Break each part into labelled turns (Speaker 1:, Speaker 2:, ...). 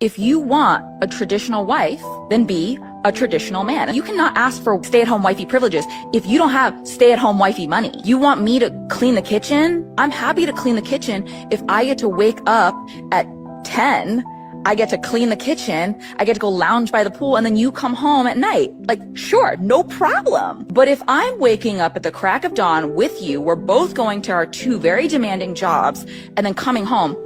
Speaker 1: if you want a traditional wife, then be a traditional man. You cannot ask for stay-at-home wifey privileges if you don't have stay-at-home wifey money. You want me to clean the kitchen? I'm happy to clean the kitchen if I get to wake up at 10. I get to clean the kitchen, I get to go lounge by the pool, and then you come home at night. Like, sure, no problem. But if I'm waking up at the crack of dawn with you, we're both going to our two very demanding jobs, and then coming home,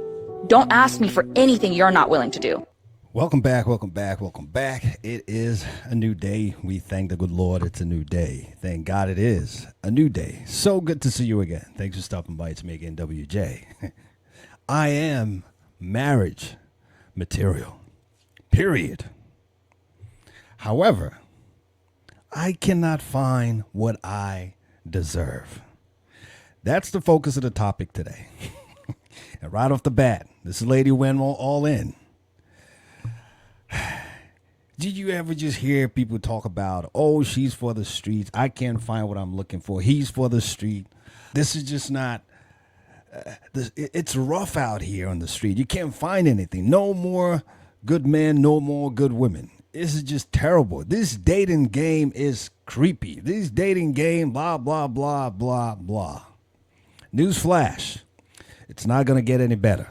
Speaker 1: don't ask me for anything you're not willing to do.
Speaker 2: Welcome back, welcome back, welcome back. It is a new day. We thank the good Lord it's a new day. Thank God it is a new day. So good to see you again. Thanks for stopping by. It's me again, WJ. I am marriage material, period. However, I cannot find what I deserve. That's the focus of the topic today. And right off the bat, this lady went all in. Did you ever just hear people talk about, oh, she's for the streets, I can't find what I'm looking for, he's for the street, this is just not, it's rough out here on the street. You can't find anything. No more good men, no more good women. This is just terrible. This dating game is creepy. This dating game, blah, blah, blah, blah, blah. Newsflash, it's not going to get any better.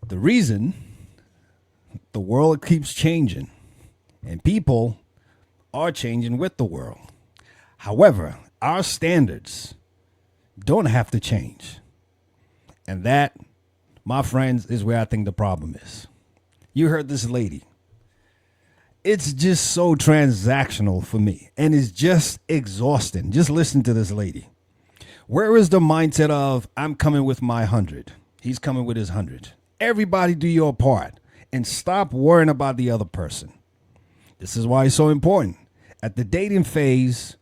Speaker 2: The reason the world keeps changing and people are changing with the world. However, our standards don't have to change. And that, my friends, is where I think the problem is. You heard this lady. It's just so transactional for me. And it's just exhausting. Just listen to this lady. Where is the mindset of, I'm coming with my 100. He's coming with his 100. Everybody do your part. And stop worrying about the other person. This is why it's so important. At the dating phase,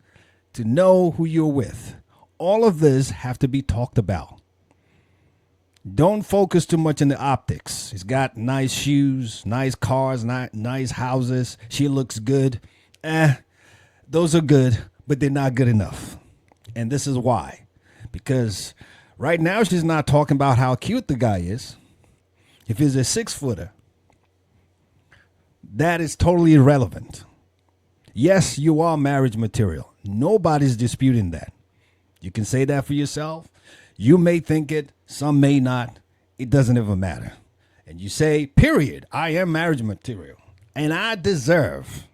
Speaker 2: to know who you're with. All of this have to be talked about. Don't focus too much on the optics. He's got nice shoes, nice cars, nice houses. She looks good. Those are good, but they're not good enough. And this is why. Because right now she's not talking about how cute the guy is. If he's a 6-footer, that is totally irrelevant. Yes, you are marriage material. Nobody's disputing that. You can say that for yourself. You may think it. Some may not. It doesn't even matter. And you say, period, I am marriage material. And I deserve.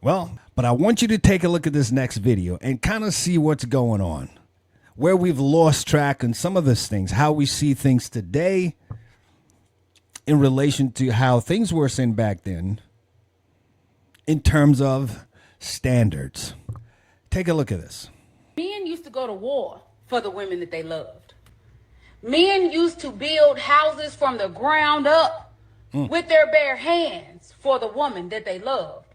Speaker 2: Well, but I want you to take a look at this next video and kind of see what's going on. Where we've lost track on some of these things. How we see things today in relation to how things were seen back then. In terms of standards. Take a look at this.
Speaker 3: Men used to go to war for the women that they loved. Men used to build houses from the ground up with their bare hands for the woman that they loved.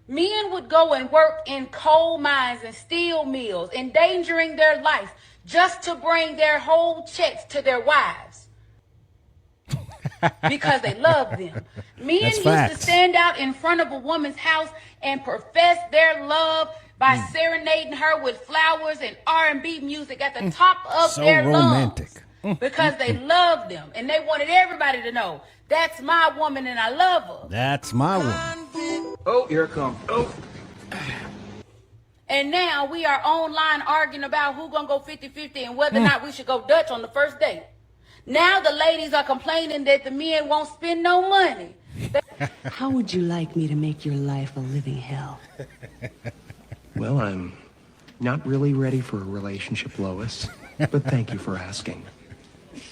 Speaker 3: Men would go and work in coal mines and steel mills, endangering their life just to bring their whole checks to their wives. Because they loved them. Men used to stand out in front of a woman's house and profess their love by serenading her with flowers and R&B music at the top of their romantic lungs. Because they loved them and they wanted everybody to know, that's my woman and I love her.
Speaker 2: That's my woman.
Speaker 4: Oh, here it comes. Oh.
Speaker 3: And now we are online arguing about who's going to go 50-50 and whether or not we should go Dutch on the first date. Now the ladies are complaining that the men won't spend no money.
Speaker 5: How would you like me to make your life a living hell?
Speaker 4: Well, I'm not really ready for a relationship, Lois, but thank you for asking.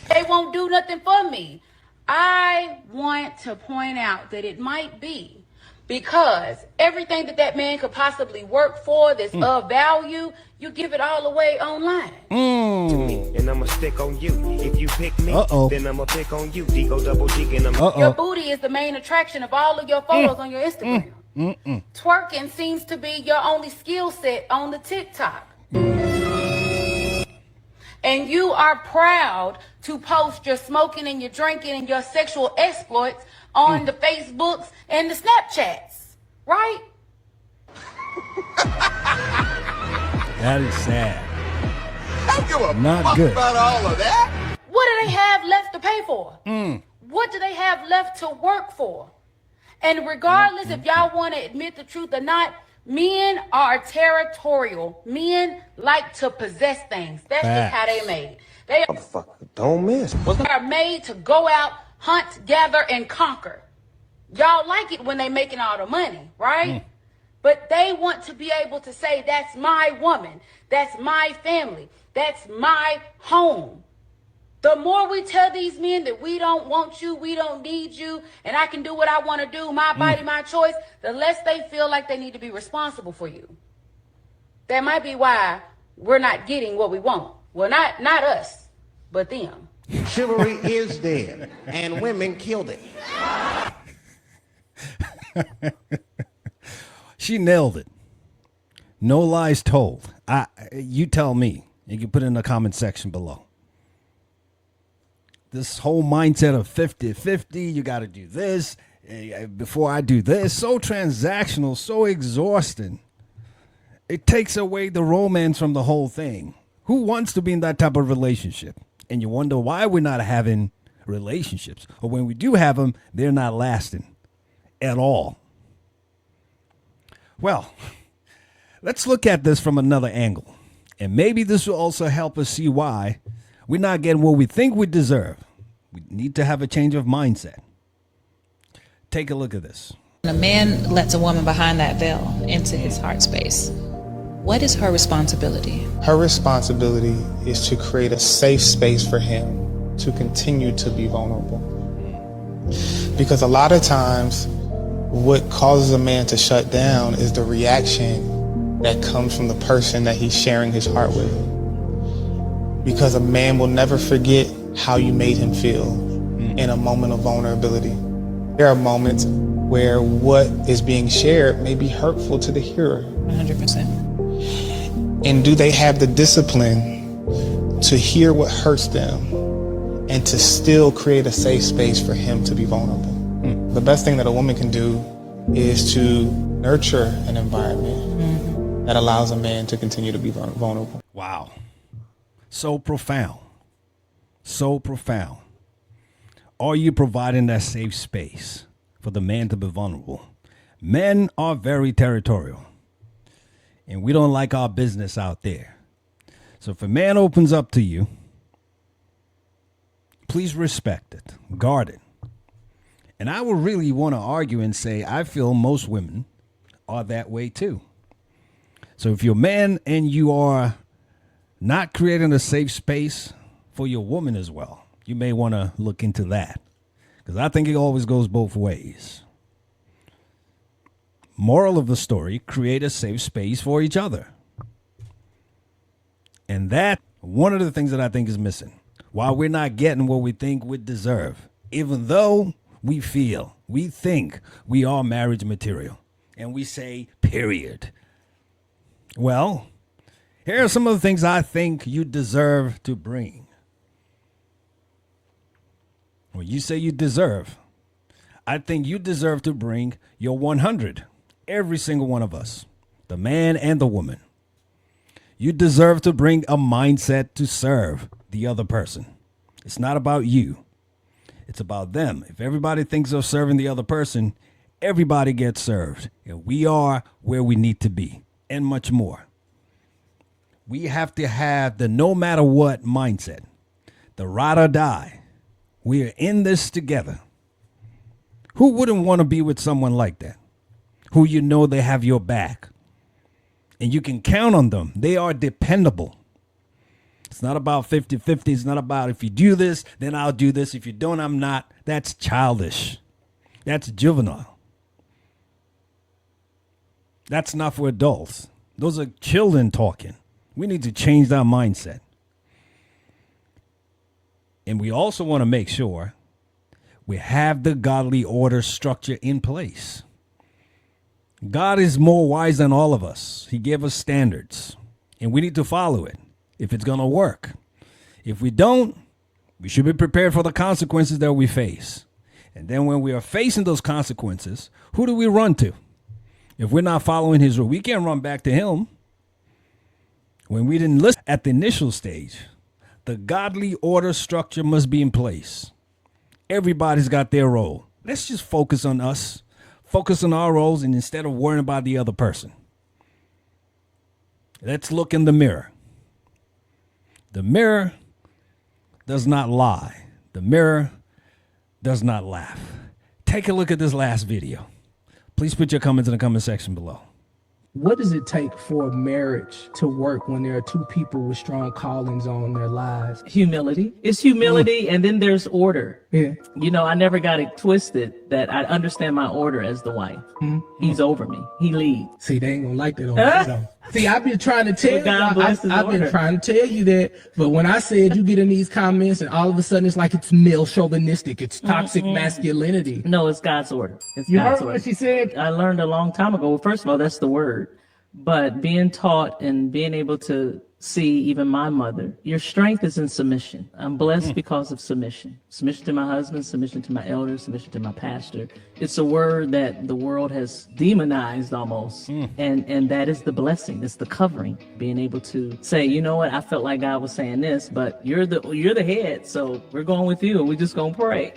Speaker 3: They won't do nothing for me. I want to point out that it might be because everything that man could possibly work for that's of value, you give it all away online.
Speaker 6: To me, and I'ma stick on you. If you pick me, then I'ma pick on you. Digo double G and I'm
Speaker 3: Your booty is the main attraction of all of your photos on your Instagram. Twerking seems to be your only skill set on the TikTok. And you are proud to post your smoking and your drinking and your sexual exploits on the Facebooks and the Snapchats, right?
Speaker 2: That is sad.
Speaker 7: I don't give a
Speaker 2: Not
Speaker 7: fuck
Speaker 2: good.
Speaker 7: about all of that.
Speaker 3: What are have left to pay for? What do they have left to work for? And regardless if y'all want to admit the truth or not, men are territorial. Men like to possess things. That's just how they made. They
Speaker 6: Don't miss.
Speaker 3: are made to go out, hunt, gather, and conquer. Y'all like it when they making all the money, right? But they want to be able to say, that's my woman, that's my family, that's my home. The more we tell these men that we don't want you, we don't need you, and I can do what I want to do, my body, my choice, the less they feel like they need to be responsible for you. That might be why we're not getting what we want. Well, not us, but them.
Speaker 7: Chivalry is dead, and women killed it.
Speaker 2: She nailed it. No lies told. You tell me. You can put it in the comment section below. This whole mindset of 50-50, you got to do this before I do this, so transactional, so exhausting. It takes away the romance from the whole thing. Who wants to be in that type of relationship? And you wonder why we're not having relationships. Or when we do have them, they're not lasting at all. Well, let's look at this from another angle. And maybe this will also help us see why we're not getting what we think we deserve. We need to have a change of mindset. Take a look at this.
Speaker 8: When a man lets a woman behind that veil into his heart space, what is her responsibility?
Speaker 9: Her responsibility is to create a safe space for him to continue to be vulnerable. Because a lot of times, what causes a man to shut down is the reaction that comes from the person that he's sharing his heart with. Because a man will never forget how you made him feel in a moment of vulnerability. There are moments where what is being shared may be hurtful to the hearer.
Speaker 8: 100%.
Speaker 9: And do they have the discipline to hear what hurts them and to still create a safe space for him to be vulnerable? The best thing that a woman can do is to nurture an environment that allows a man to continue to be vulnerable.
Speaker 2: Wow. So profound. So profound. Are you providing that safe space for the man to be vulnerable? Men are very territorial, and we don't like our business out there. So if a man opens up to you, please respect it, guard it. And I would really want to argue and say, I feel most women are that way too. So if you're a man and you are not creating a safe space for your woman as well, you may want to look into that. Because I think it always goes both ways. Moral of the story, create a safe space for each other. And that, one of the things that I think is missing. Why we're not getting what we think we deserve. Even though we think we are marriage material. And we say, period. Well, here are some of the things I think you deserve to bring. When you say you deserve, I think you deserve to bring your 100. Every single one of us, the man and the woman. You deserve to bring a mindset to serve the other person. It's not about you. It's about them. If everybody thinks of serving the other person, everybody gets served. And we are where we need to be and much more. We have to have the no matter what mindset, the ride or die. We are in this together. Who wouldn't want to be with someone like that? Who you know they have your back. And you can count on them. They are dependable. It's not about 50-50. It's not about if you do this, then I'll do this. If you don't, I'm not. That's childish. That's juvenile. That's not for adults. Those are children talking. We need to change that mindset. And we also want to make sure we have the godly order structure in place. God is more wise than all of us. He gave us standards, and we need to follow it if it's going to work. If we don't, we should be prepared for the consequences that we face. And then when we are facing those consequences, who do we run to? If we're not following his rule, we can't run back to him. When we didn't listen at the initial stage, The godly order structure must be in place. Everybody's got their role. Let's just focus on us, focus on our roles, and instead of worrying about the other person. Let's look in the mirror. The mirror does not lie. The mirror does not laugh. Take a look at this last video. Please put your comments in the comment section below.
Speaker 10: What does it take for a marriage to work when there are two people with strong callings on their lives?
Speaker 11: Humility. It's humility, and then there's order.
Speaker 10: Yeah.
Speaker 11: You know, I never got it twisted that I understand my order as the wife. He's over me. He leads.
Speaker 10: See, they ain't gonna like that on me, though. See, I've been trying to tell you. I've been trying to tell you that, but when I said you get in these comments and all of a sudden it's like it's male chauvinistic, it's toxic masculinity.
Speaker 11: No, it's God's order. It's
Speaker 10: You
Speaker 11: God's
Speaker 10: heard
Speaker 11: order.
Speaker 10: what she said?
Speaker 11: I learned a long time ago. Well, first of all, that's the word. But being taught and being able to see even my mother, your strength is in submission. I'm blessed because of submission. Submission to my husband, submission to my elders, submission to my pastor. It's a word that the world has demonized almost. And that is the blessing. It's the covering. Being able to say, you know what, I felt like God was saying this, but you're the head, so we're going with you and we're just gonna pray.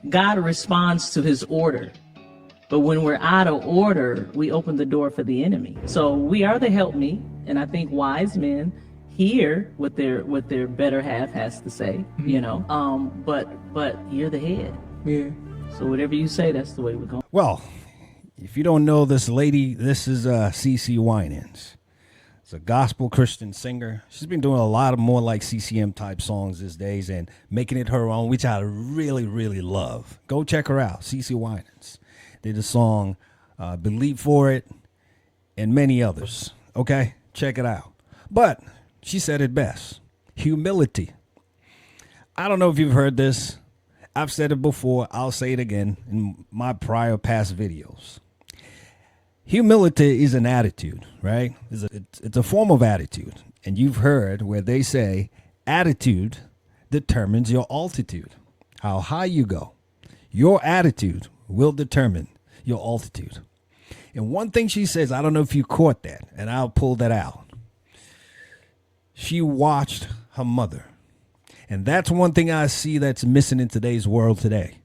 Speaker 11: God responds to his order. But when we're out of order, we open the door for the enemy. So we are the helpmeet, and I think wise men hear what their better half has to say, you know. But you're the head.
Speaker 10: Yeah.
Speaker 11: So whatever you say, that's the way we're going.
Speaker 2: Well, if you don't know this lady, this is CeCe Winans. It's a gospel Christian singer. She's been doing a lot of more like CCM type songs these days and making it her own, which I really, really love. Go check her out, CeCe Winans. Did a song, Believe For It, and many others. Okay, check it out. But she said it best. Humility. I don't know if you've heard this. I've said it before. I'll say it again in my past videos. Humility is an attitude, right? It's a form of attitude. And you've heard where they say attitude determines your altitude, how high you go. Your attitude will determine your altitude. And one thing she says, I don't know if you caught that, and I'll pull that out. She watched her mother. And that's one thing I see that's missing in today's world today.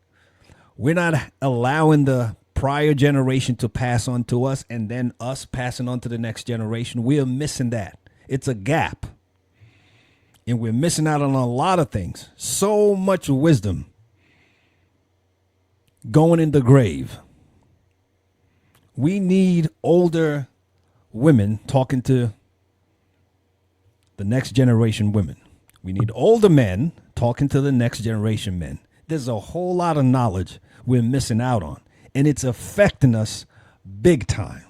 Speaker 2: We're not allowing the prior generation to pass on to us and then us passing on to the next generation. We are missing that. It's a gap. And we're missing out on a lot of things. So much wisdom going in the grave. We need older women talking to the next generation women. We need older men talking to the next generation men. There's a whole lot of knowledge we're missing out on, and it's affecting us big time.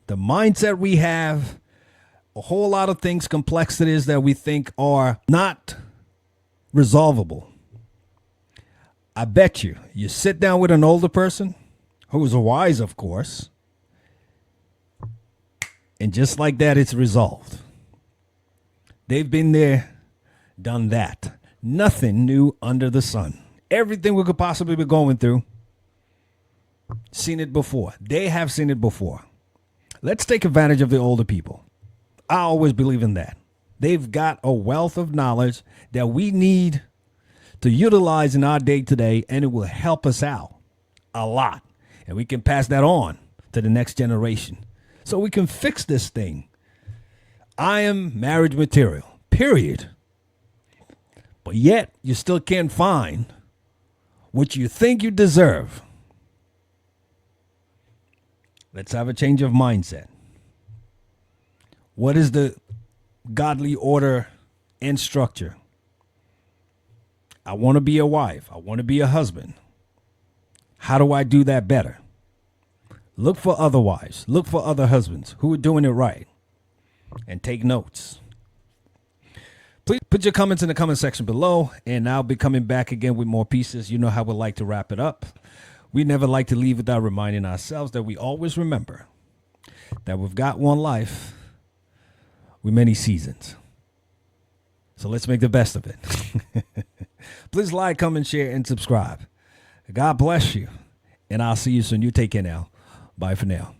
Speaker 2: The mindset we have, a whole lot of things, complexities that we think are not resolvable. I bet you sit down with an older person who's wise, of course, and just like that, it's resolved. They've been there, done that. Nothing new under the sun. Everything we could possibly be going through, seen it before. They have seen it before. Let's take advantage of the older people. I always believe in that. They've got a wealth of knowledge that we need to utilize in our day to day, and it will help us out a lot. And we can pass that on to the next generation so we can fix this thing. I am marriage material, period. But yet you still can't find what you think you deserve. Let's have a change of mindset. What is the godly order and structure? I want to be a wife. I want to be a husband. How do I do that better? Look for other wives. Look for other husbands who are doing it right. And take notes. Please put your comments in the comment section below. And I'll be coming back again with more pieces. You know how we like to wrap it up. We never like to leave without reminding ourselves that we always remember that we've got one life with many seasons. So let's make the best of it. Please like, comment, share, and subscribe. God bless you. And I'll see you soon. You take care now. Bye for now.